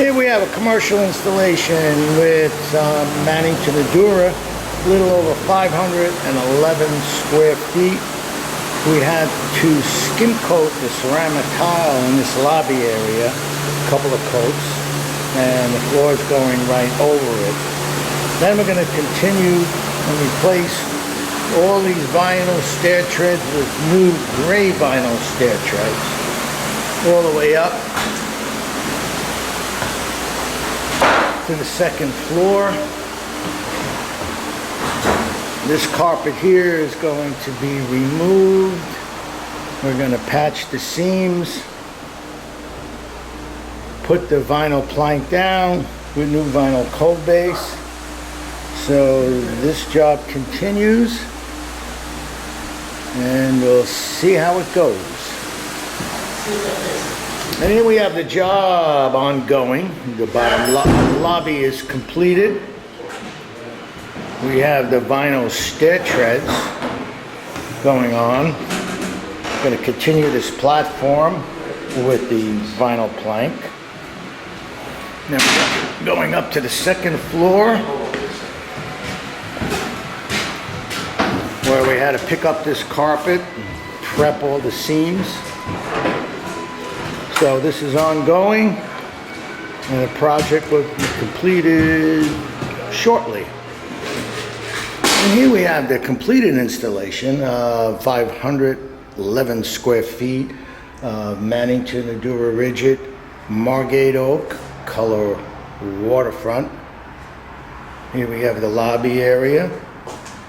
Here we have a commercial installation with Mannington Adura, a little over 511 square feet. We had to skim coat the ceramic tile in this lobby area, a couple of coats, and the floor is going right over it. Then we're going to continue and replace all these vinyl stair treads with new gray vinyl stair treads all the way up to the second floor. This carpet here is going to be removed. We're going to patch the seams, put the vinyl plank down with new vinyl cove base. So this job continues, and we'll see how it goes. And here we have the job ongoing. The bottom lobby is completed. We have the vinyl stair treads going on. Going to continue this platform with the vinyl plank. Now we're going up to the second floor, where we had to pick up this carpet and prep all the seams. So this is ongoing, and the project will be completed shortly. And here we have the completed installation of 511 square feet of Mannington Adura Margate Oak, color Waterfront. Here we have the lobby area,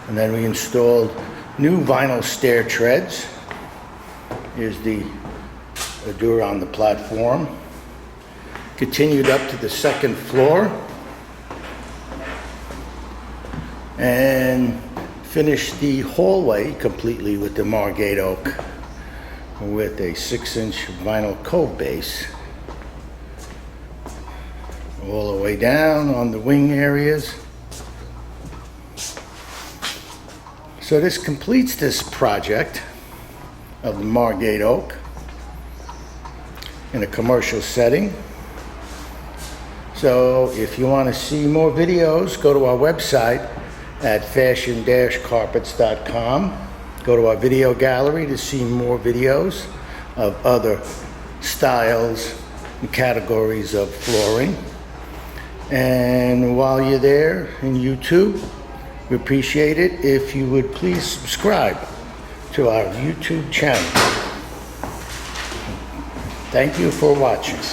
and then we installed new vinyl stair treads. Here's the Adura on the platform. Continued up to the second floor and finished the hallway completely with the Margate Oak with a 6-inch vinyl cove base all the way down on the wing areas. So this completes this project of the Margate Oak in a commercial setting. So if you want to see more videos, go to our website at fashion-carpets.com. Go to our video gallery to see more videos of other styles and categories of flooring. And while you're there in YouTube, we appreciate it if you would please subscribe to our YouTube channel. Thank you for watching.